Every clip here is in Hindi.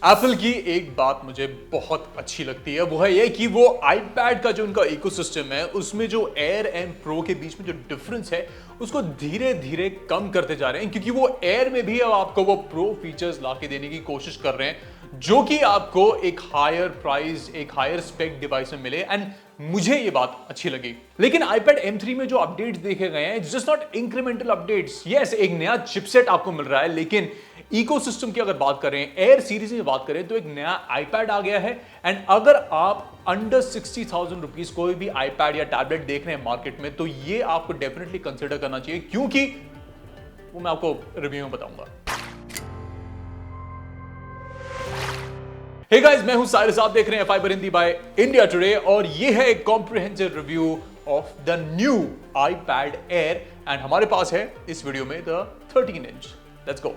एप्पल की एक बात मुझे बहुत अच्छी लगती है, वो है ये कि वो आईपैड का जो उनका इकोसिस्टम है उसमें जो एयर एंड प्रो के बीच में जो डिफरेंस है उसको धीरे धीरे कम करते जा रहे हैं, क्योंकि वो एयर में भी अब आपको वो प्रो फीचर्स लाके देने की कोशिश कर रहे हैं जो कि आपको एक हायर प्राइस, एक हायर स्पेक डिवाइस में मिले। एंड मुझे ये बात अच्छी लगी। लेकिन iPad M3 में जो अपडेट्स देखे गए हैं, just not incremental updates. Yes, एक नया चिपसेट आपको मिल रहा है, लेकिन इकोसिस्टम की अगर बात करें, एयर सीरीज की बात करें, तो एक नया iPad आ गया है। एंड अगर आप अंडर 60,000 रुपीज कोई भी iPad या टैबलेट देख रहे हैं मार्केट में, तो ये आपको डेफिनेटली कंसिडर करना चाहिए, क्योंकि वो मैं आपको रिव्यू में बताऊंगा। हे गाइस, मैं हूं साइरस, आप देख रहे हैं fibre Hindi by India today, और ये है एक comprehensive review of the new iPad Air। And हमारे पास है इस वीडियो में द 13 इंच। Let's go.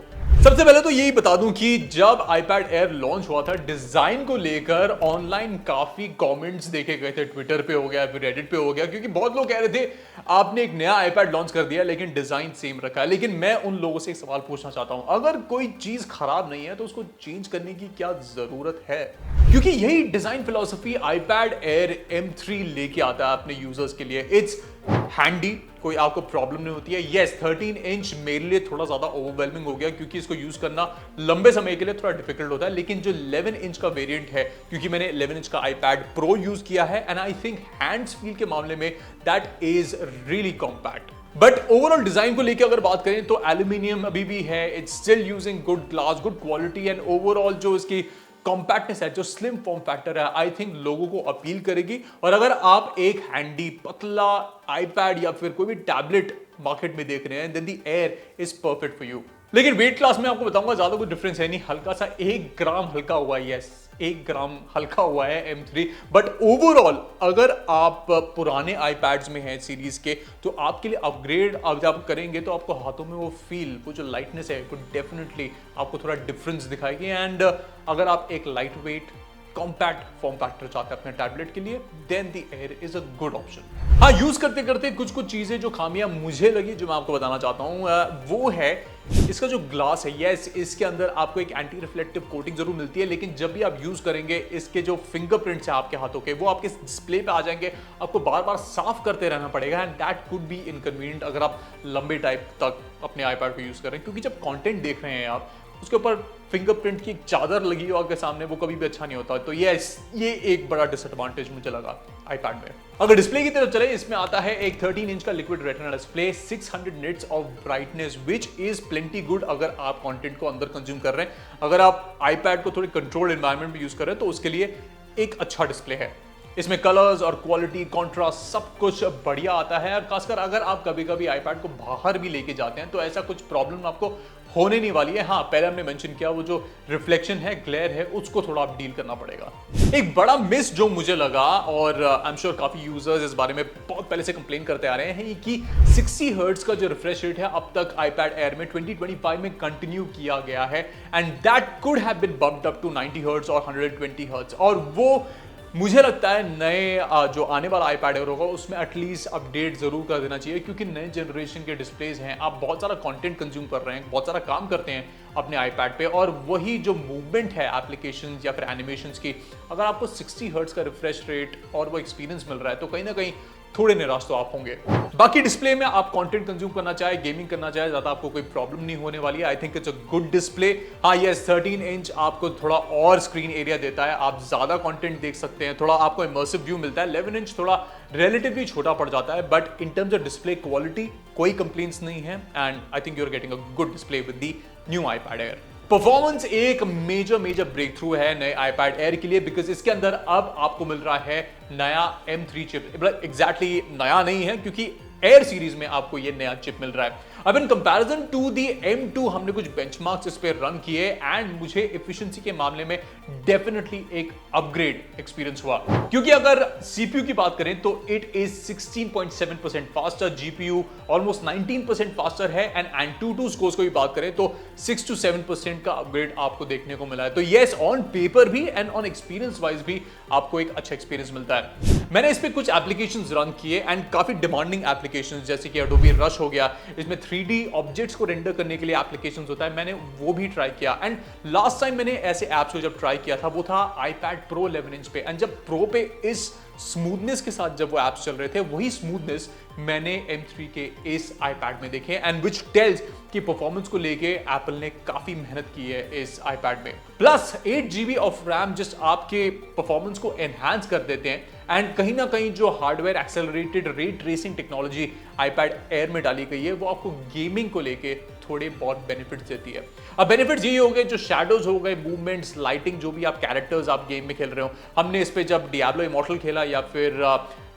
सबसे पहले तो यही बता दूं कि जब iPad Air लॉन्च हुआ था, डिजाइन को लेकर ऑनलाइन काफी कमेंट्स देखे गए थे। ट्विटर पे हो गया, फिर रेडिट पे हो गया, क्योंकि बहुत लोग कह रहे थे आपने एक नया iPad लॉन्च कर दिया लेकिन डिजाइन सेम रखा है। लेकिन मैं उन लोगों से एक सवाल पूछना चाहता हूं, अगर कोई चीज खराब नहीं है तो उसको चेंज करने की क्या जरूरत है? क्योंकि यही design philosophy iPad Air M3 लेके आता है अपने यूजर्स के लिए। इट्स हैंडी, कोई आपको प्रॉब्लम नहीं होती है। यस, 13 इंच मेरे लिए थोड़ा ज्यादा ओवरवेलमिंग हो गया, क्योंकि इसको यूज करना लंबे समय के लिए थोड़ा डिफिकल्ट होता है। लेकिन जो 11 इंच का वेरिएंट है, क्योंकि मैंने 11 इंच का iPad Pro यूज किया है, and I think hands feel के मामले में that is really compact. But overall design को लेकर अगर बात करें तो एल्यूमिनियम अभी भी है, it's still using good glass, good quality, and overall जो इसकी कॉम्पैक्टनेस है, जो स्लिम फॉर्म फैक्टर है, आई थिंक लोगों को अपील करेगी। और अगर आप एक हैंडी पतला iPad या फिर कोई भी टैबलेट मार्केट में देख रहे हैं, then the air is perfect for you. लेकिन वेट क्लास में आपको बताऊंगा ज्यादा कोई डिफरेंस है नहीं, हल्का सा 1 ग्राम हल्का हुआ है। यस, 1 ग्राम हल्का हुआ है M3। बट ओवरऑल अगर आप पुराने iPads में हैं सीरीज के, तो आपके लिए अपग्रेड आप जब करेंगे तो आपको हाथों में वो फील, वो जो लाइटनेस है, वो डेफिनेटली आपको थोड़ा डिफरेंस दिखाएगी। एंड अगर आप एक light weight compact form factor चाहते हैं अपने टैबलेट के लिए, then the air is a good option. हाँ, यूज करते करते कुछ चीजें जो खामियां मुझे लगी, जो मैं आपको बताना चाहता हूं, वो है इसका जो ग्लास है। यस, इसके अंदर आपको एक एंटी रिफ्लेक्टिव कोटिंग जरूर मिलती है, लेकिन जब भी आप यूज करेंगे, इसके जो फिंगरप्रिंट्स हैं आपके हाथों के, वो आपके डिस्प्ले पे आ जाएंगे। आपको बार बार साफ करते रहना पड़ेगा, and that could be inconvenient अगर आप लंबे टाइम तक अपने iPad को यूज करें, क्योंकि जब कंटेंट देख रहे हैं आप, उसके ऊपर फिंगरप्रिंट की एक चादर लगी हो आपके सामने, वो कभी भी अच्छा नहीं होता। तो यस, ये एक बड़ा डिसएडवांटेज मुझे लगा iPad में। अगर डिस्प्ले की तरफ चले, इसमें आता है एक 13 इंच का liquid retina display, 600 nits of brightness, which is plenty good अगर आप कंटेंट को अंदर कंज्यूम कर रहे हैं। अगर आप iPad को थोड़ी कंट्रोल्ड एनवायरनमेंट में यूज कर रहे हैं, तो उसके लिए एक अच्छा डिस्प्ले है। इसमें कलर्स और क्वालिटी, कॉन्ट्रास्ट सब कुछ बढ़िया आता है। और खासकर अगर आप कभी कभी iPad को बाहर भी लेके जाते हैं, तो ऐसा कुछ प्रॉब्लम आपको होने नहीं वाली है। हाँ, पहले हमने मेंशन किया, वो जो रिफ्लेक्शन है, ग्लेयर है, उसको थोड़ा आप डील करना पड़ेगा। एक बड़ा मिस जो मुझे लगा, और आई एम श्योर काफी यूजर्स इस बारे में बहुत पहले से कंप्लेन करते आ रहे हैं, कि 60 हर्ट्ज का जो रिफ्रेश रेट है अब तक iPad Air में 2025 में कंटिन्यू किया गया है, and that could have been bumped up to 90 hertz और 120 हर्ट्ज। और वो मुझे लगता है नए जो आने वाला iPad Air होगा, उसमें एटलीस्ट अपडेट जरूर कर देना चाहिए, क्योंकि नए जनरेशन के डिस्प्लेज हैं, आप बहुत सारा कंटेंट कंज्यूम कर रहे हैं, बहुत सारा काम करते हैं अपने iPad पे, और वही जो मूवमेंट है एप्लीकेशंस या फिर एनिमेशंस की, अगर आपको 60 हर्ट्ज का रिफ्रेश रेट और वो एक्सपीरियंस मिल रहा है, तो कहीं ना कहीं थोड़े निराश तो आप होंगे। बाकी डिस्प्ले में आप कंटेंट कंज्यूम करना चाहे, गेमिंग करना चाहे, ज्यादा आपको कोई प्रॉब्लम नहीं होने वाली है। आई think it's a good display. हाँ, यस, 13 इंच आपको थोड़ा और स्क्रीन एरिया देता है, आप ज्यादा कंटेंट देख सकते हैं, थोड़ा आपको इमर्सिव व्यू मिलता है। 11 इंच थोड़ा रिलेटिवली छोटा पड़ जाता है, but in terms of display quality कोई कंप्लेंट्स नहीं है, and I think you are getting a good display with the new iPad Air। Performance एक मेजर ब्रेक थ्रू है नए iPad Air के लिए, बिकॉज इसके अंदर अब आपको मिल रहा है नया M3 चिप। एग्जैक्टली नया नहीं है, क्योंकि एयर सीरीज में आपको ये नया चिप मिल रहा है। अब in comparison to the M2 हमने कुछ बेंचमार्क्स इस पे रन किए, एंड मुझे एफिशिएंसी के मामले में डेफिनेटली एक अपग्रेड एक्सपीरियंस हुआ। क्योंकि अगर CPU की बात करें तो it is 16.7% faster, GPU almost 19% faster है, एंड Antutu स्कोर्स को भी बात करें तो 6 to 7% का अपग्रेड आपको देखने को मिला है। तो यस, ऑन पेपर भी एंड ऑन एक्सपीरियंस वाइज भी आपको एक अच्छा एक्सपीरियंस मिलता है। मैंने इस पे कुछ एप्लीकेशंस रन किए, एंड काफी डिमांडिंग एप्लीकेशंस, जैसे कि Adobe Rush हो गया, इसमें 3 3D ऑब्जेक्ट्स को रेंडर करने के लिए एप्लीकेशंस होता है, मैंने वो भी ट्राई किया। एंड लास्ट टाइम मैंने ऐसे ऐप्स को जब ट्राई किया था वो था iPad Pro 11 इंच पे, एंड जब प्रो पे इस स्मूथनेस के साथ जब वो ऐप्स चल रहे थे, वही स्मूथनेस मैंने M3 के इस iPad में देखे, एंड विच टेल्स कि परफॉर्मेंस को लेके एप्पल ने काफी मेहनत की है इस iPad में। Plus 8 GB of RAM just आपके परफॉर्मेंस को एनहांस कर देते हैं, एंड कहीं ना कहीं जो hardware accelerated ray tracing technology iPad Air में डाली गई है वो आपको गेमिंग को लेके थोड़े बहुत बेनिफिट्स देती है। अब बेनिफिट्स यही हो गए, जो शैडोज हो गए, मूवमेंट्स, लाइटिंग, जो भी आप कैरेक्टर्स आप गेम में खेल रहे हो, हमने इस पे जब डियाब्लो इमॉर्टल खेला या फिर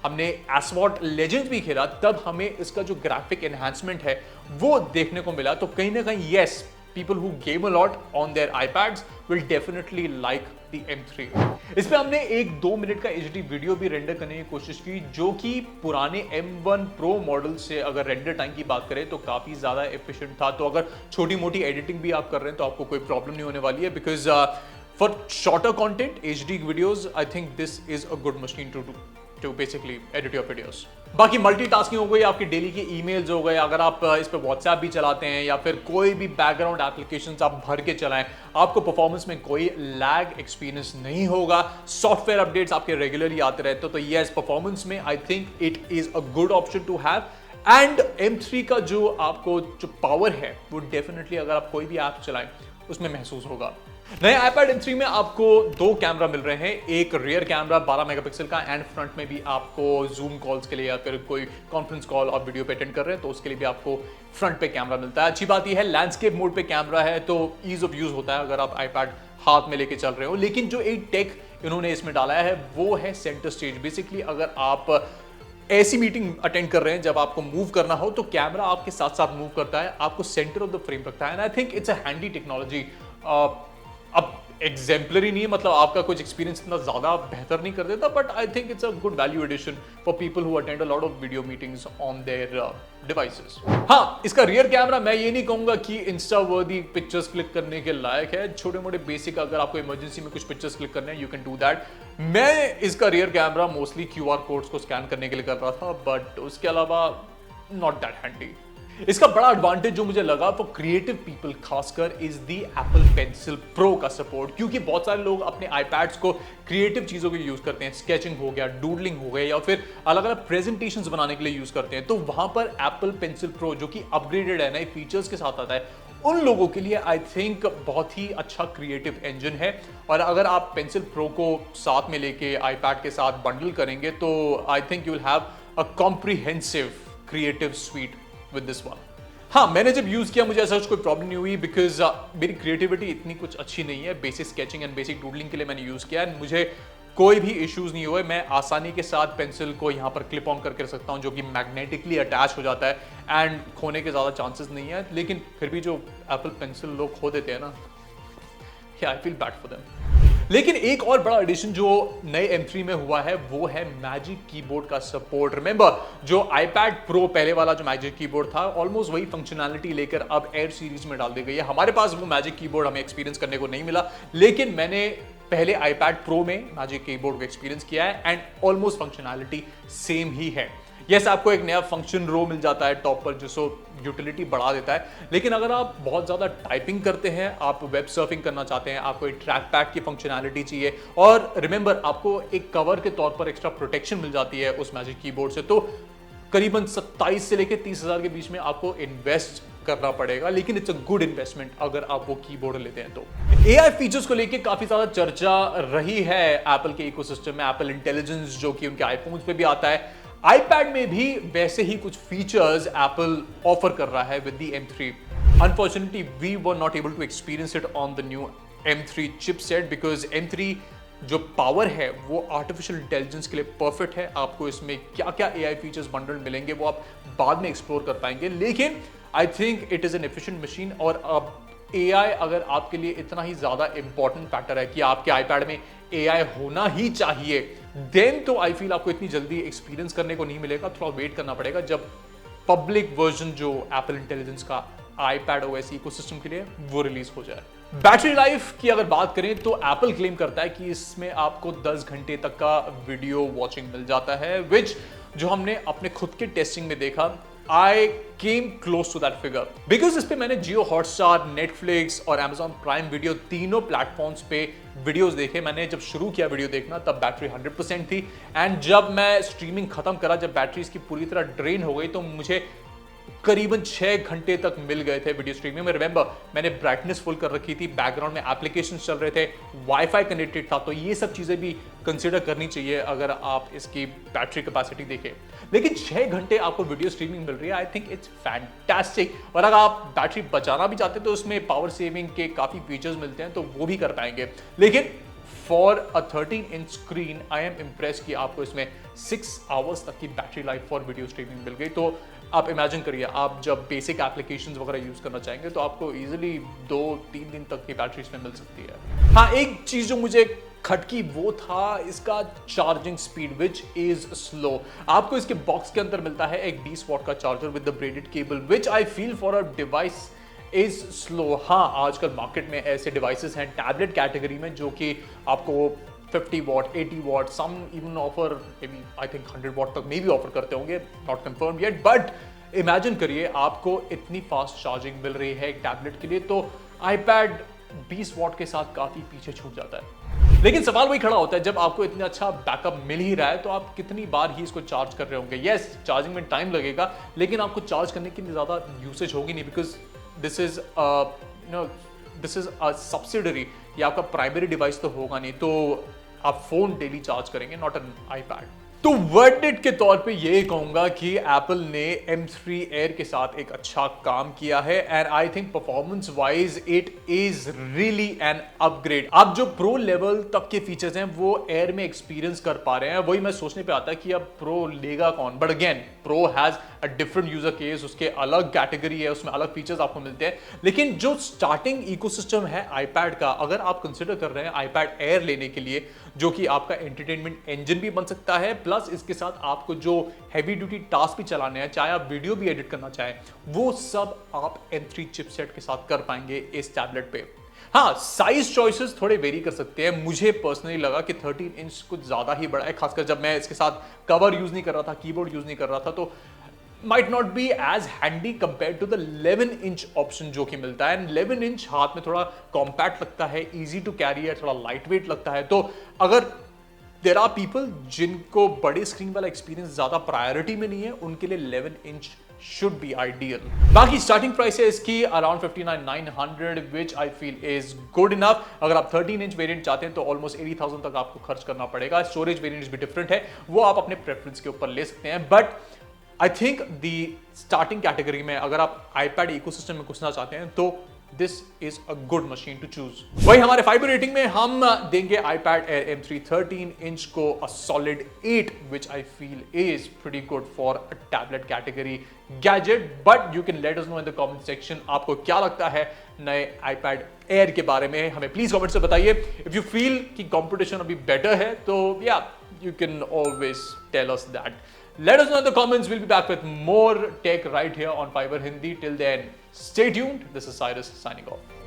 हमने एसवॉट लेजेंड्स भी खेला, तब हमें इसका जो ग्राफिक एनहांसमेंट है वो देखने को मिला। तो कहीं ना कहीं yes, people who game a lot on their iPads will definitely like the M3। इस पे हमने एक 2 मिनट का HD वीडियो भी रेंडर करने की कोशिश की, जो कि पुराने M1 Pro मॉडल से अगर रेंडर टाइम की बात करें तो काफी ज्यादा एफिशिएंट था। तो अगर छोटी मोटी एडिटिंग भी आप कर रहे हैं तो आपको कोई प्रॉब्लम नहीं होने वाली है, because for shorter content HD videos I think this is a good machine to basically edit your videos. बाकी मल्टीटास्किंग हो गई, आपकी डेली की ईमेल्स हो गए, अगर आप इस पे व्हाट्सएप भी चलाते हैं या फिर कोई भी बैकग्राउंड एप्लीकेशंस आप भर के चलाएं, आपको परफॉर्मेंस में कोई लैग एक्सपीरियंस नहीं होगा। सॉफ्टवेयर अपडेट्स आपके रेगुलरली आते रहते हैं, तो यस, परफॉर्मेंस में I think it is a good option to have. And M3 का जो आपको जो पावर है वो डेफिनेटली अगर आप कोई भी ऐप चलाएं उसमें महसूस होगा। नए iPad M3 में आपको 2 कैमरा मिल रहे हैं, एक रियर कैमरा 12 मेगापिक्सल का, एंड फ्रंट में भी आपको जूम कॉल्स के लिए या फिर कोई कॉन्फ्रेंस कॉल और वीडियो पे अटेंड कर रहे हैं तो उसके लिए भी आपको फ्रंट पे कैमरा मिलता है। अच्छी बात यह है लैंडस्केप मोड पे कैमरा है तो ईज ऑफ यूज होता है अगर आप iPad हाथ में लेके चल रहे हो। लेकिन जो एक टेक इन्होंने इसमें डाला है वो है सेंटर स्टेज। बेसिकली अगर आप ऐसी मीटिंग अटेंड कर रहे हैं जब आपको मूव करना हो तो कैमरा आपके साथ साथ मूव करता है, आपको सेंटर ऑफ द फ्रेम रखता है, and I think it's a handy technology. अब एग्जाम्पलरी नहीं है, मतलब आपका कुछ एक्सपीरियंस इतना ज्यादा बेहतर नहीं कर देता, but I think it's a good value addition for people who attend a lot of video meetings on their devices. हाँ, इसका रियर कैमरा मैं ये नहीं कहूंगा कि इंस्टा वर्दी पिक्चर्स क्लिक करने के लायक है। छोटे मोटे बेसिक अगर आपको इमरजेंसी में कुछ पिक्चर्स क्लिक करने हैं, यू कैन डू दैट। मैं इसका rear camera mostly QR codes को स्कैन करने के लिए कर रहा था, बट उसके अलावा नॉट दैट हैंडी। इसका बड़ा एडवांटेज जो मुझे लगा फॉर क्रिएटिव पीपल खासकर is the Apple pencil pro का सपोर्ट, क्योंकि बहुत सारे लोग अपने iPads को क्रिएटिव चीजों के लिए यूज करते हैं, स्केचिंग हो गया, डूडलिंग हो गया, या फिर अलग अलग प्रेजेंटेशंस बनाने के लिए यूज करते हैं। तो वहां पर एप्पल पेंसिल प्रो जो कि अपग्रेडेड है, नए फीचर्स के साथ आता है, उन लोगों के लिए आई थिंक बहुत ही अच्छा क्रिएटिव इंजन है। और अगर आप पेंसिल प्रो को साथ में लेके iPad के साथ बंडल करेंगे तो आई think you will have a comprehensive creative sweet with this one. हाँ, मैंने जब यूज किया मुझे ऐसा कोई प्रॉब्लम नहीं हुई, बिकॉज मेरी क्रिएटिविटी इतनी कुछ अच्छी नहीं है। Basic sketching and basic doodling के लिए मैंने यूज किया, मुझे कोई भी इश्यूज नहीं हुए। मैं आसानी के साथ पेंसिल को यहाँ पर क्लिप ऑन करके रख सकता हूँ, जो कि मैग्नेटिकली अटैच हो जाता है एंड खोने के ज्यादा चांसेस नहीं है। लेकिन फिर भी जो एप्पल पेंसिल लोग खो देते हैं ना, I feel bad for them. लेकिन एक और बड़ा एडिशन जो नए M3 में हुआ है वो है मैजिक कीबोर्ड का सपोर्ट। रिमेंबर, जो iPad Pro पहले वाला जो मैजिक कीबोर्ड था, ऑलमोस्ट वही फंक्शनैलिटी लेकर अब Air सीरीज में डाल दी गई है। हमारे पास वो मैजिक कीबोर्ड हमें एक्सपीरियंस करने को नहीं मिला, लेकिन मैंने पहले iPad Pro में मैजिक कीबोर्ड को एक्सपीरियंस किया है एंड ऑलमोस्ट फंक्शनैलिटी सेम ही है। यस, आपको एक नया फंक्शन रो मिल जाता है टॉप पर, जिसको यूटिलिटी बढ़ा देता है। लेकिन अगर आप बहुत ज़्यादा टाइपिंग करते हैं, आप वेब सर्फिंग करना चाहते हैं, आपको एक ट्रैक पैड की फंक्शनैलिटी चाहिए, और रिमेंबर आपको एक कवर के तौर पर एक्स्ट्रा प्रोटेक्शन मिल जाती है उस मैजिक कीबोर्ड से, तो करीबन 27 से लेकर 30,000 के बीच में आपको इन्वेस्ट करना पड़ेगा। लेकिन इट्स अ गुड इन्वेस्टमेंट अगर आप वो कीबोर्ड लेते हैं तो। AI फीचर्स को लेके काफी ज्यादा चर्चा रही है एप्पल के इकोसिस्टम में। एप्पल इंटेलिजेंस जो कि उनके आईफोन्स पे भी आता है, iPad में भी वैसे ही कुछ फीचर्स एप्पल ऑफर कर रहा है with the M3। Unfortunately we were not able to experience it on the new M3 chipset, because M3 जो पावर है वो आर्टिफिशियल इंटेलिजेंस के लिए परफेक्ट है। आपको इसमें क्या क्या AI फीचर्स बंडल मिलेंगे वो आप बाद में एक्सप्लोर कर पाएंगे, लेकिन आई think it is an efficient machine. और अब AI अगर आपके लिए इतना ही ज्यादा इंपॉर्टेंट फैक्टर है कि आपके iPad में AI होना ही चाहिए, देन तो आई फील आपको इतनी जल्दी एक्सपीरियंस करने को नहीं मिलेगा। थोड़ा वेट करना पड़ेगा जब पब्लिक वर्जन जो एप्पल इंटेलिजेंस का iPad OS इकोसिस्टम के लिए वो रिलीज हो जाए। बैटरी लाइफ की अगर बात करें तो एप्पल क्लेम करता है कि इसमें आपको 10 घंटे तक का वीडियो वॉचिंग मिल जाता है, विच जो हमने अपने खुद के टेस्टिंग में देखा, I came close to that figure because इस पे मैंने जियो हॉटस्टार, नेटफ्लिक्स और Amazon प्राइम वीडियो तीनों प्लेटफॉर्म्स पे वीडियोस देखे। मैंने जब शुरू किया वीडियो देखना तब बैटरी 100% थी एंड जब मैं स्ट्रीमिंग खत्म करा, जब बैटरी इसकी पूरी तरह ड्रेन हो गई तो मुझे करीबन 6 घंटे तक मिल गए थे वीडियो स्ट्रीमिंग में। रिमेंबर, मैंने ब्राइटनेस फुल कर रखी थी, बैकग्राउंड में एप्लीकेशंस चल रहे थे, वाईफाई कनेक्टेड था, तो ये सब चीजें भी कंसीडर करनी चाहिए अगर आप इसकी बैटरी कैपेसिटी देखें। लेकिन 6 घंटे आपको वीडियो स्ट्रीमिंग मिल रही है, आई थिंक इट्स फैंटास्टिक। और अगर आप बैटरी बचाना भी चाहते हैं तो उसमें पावर सेविंग के काफी फीचर्स मिलते हैं, तो वो भी कर पाएंगे। लेकिन for a 13 inch screen I am impress कि आपको इसमें 6 आवर्स तक की battery life for video streaming मिल गई। तो आप इमेजिन करिए, आप जब बेसिक एप्लीकेशंस वगैरह यूज करना चाहेंगे तो आपको इजीली 2-3 दिन तक की बैटरी इसमें मिल सकती है। हाँ, एक चीज जो मुझे खटकी वो था इसका charging speed which is slow. आपको इसके बॉक्स के अंदर मिलता है एक 20 वॉट का charger with the braided cable which I feel for a device is slow. हाँ, आजकल मार्केट में ऐसे डिवाइसेस हैं टैबलेट कैटेगरी में जो कि आपको 50 watt, 80 watt, some even offer maybe I think 100 watt तक मे भी ऑफर करते होंगे, not confirm yet. But imagine करिए आपको इतनी फास्ट चार्जिंग मिल रही है एक टैबलेट के लिए, तो आईपैड 20 वॉट के साथ काफी पीछे छूट जाता है। लेकिन सवाल वही खड़ा होता है, जब आपको इतना अच्छा बैकअप मिल ही रहा है तो आप कितनी बार ही इसको चार्ज कर रहे होंगे। यस, चार्जिंग में टाइम लगेगा, लेकिन आपको चार्ज करने की ज्यादा यूसेज होगी नहीं, because this is this is a subsidiary. ये आपका प्राइमरी डिवाइस तो होगा नहीं, तो आप फोन डेली चार्ज करेंगे, नॉट एन आईपैड। तो वर्डिक्ट के तौर पे ये कहूंगा कि एप्पल ने M3 एयर के साथ एक अच्छा काम किया है and I think performance wise it is really an upgrade. आप जो प्रो लेवल तक के फीचर्स हैं वो एयर में एक्सपीरियंस कर पा रहे हैं। वही मैं सोचने पे आता कि अब प्रो लेगा कौन, but again pro has a different user case, उसके अलग कैटेगरी है, उसमें अलग फीचर्स आपको मिलते हैं। लेकिन जो स्टार्टिंग इकोसिस्टम है आईपैड का, अगर आप कंसिडर कर रहे हैं आईपैड एयर लेने के लिए, जो कि आपका एंटरटेनमेंट इंजन भी बन सकता है, प्लस इसके साथ आपको जो हैवी ड्यूटी टास्क भी चलाने हैं, चाहे आप वीडियो भी एडिट करना चाहें, वो सब आप M3 चिपसेट के साथ कर पाएंगे इस टैबलेट पे। हाँ, साइज चॉइसेस थोड़े वेरी कर सकते हैं। मुझे पर्सनली लगा कि 13 इंच कुछ ज्यादा ही बड़ा है, खासकर जब मैं इसके साथ कवर यूज नहीं कर रहा था, कीबोर्ड यूज नहीं कर रहा था, तो might not be as handy compared to the 11 inch option जो कि मिलता है। 11 इंच हाथ में थोड़ा कॉम्पैक्ट लगता है, इजी टू कैरी है, थोड़ा लाइट वेट लगता है। तो अगर देयर आर पीपल जिनको बड़ी स्क्रीन वाला एक्सपीरियंस ज्यादा प्रायोरिटी में नहीं है, उनके लिए 11 इंच शुड बी आइडियल। बाकी स्टार्टिंग प्राइस है इसकी around 59,900 which I feel is good enough. अगर आप 13 इंच वेरिएंट चाहते हैं तो ऑलमोस्ट 80,000 तक आपको खर्च करना पड़ेगा। स्टोरेज वेरिएंट्स भी डिफरेंट है, वो आप अपने प्रेफरेंस के ऊपर ले सकते हैं। But I think the starting category में अगर आप आईपैड इकोसिस्टम में घुसना चाहते हैं तो this is a good machine to choose. वही हमारे फाइबर रेटिंग में हम देंगे आईपैड एयर M3 13 इंच को a solid 8 which I feel is pretty good for a tablet category gadget. But you can let us know in the comment section आपको क्या लगता है नए आईपैड एयर के बारे में, हमें प्लीज कमेंट से बताइए। इफ यू फील कि कंपटीशन अभी बेटर है तो या you can always tell us that. Let us know in the comments. We'll be back with more tech right here on Fiber Hindi. Till then, stay tuned. This is Cyrus signing off.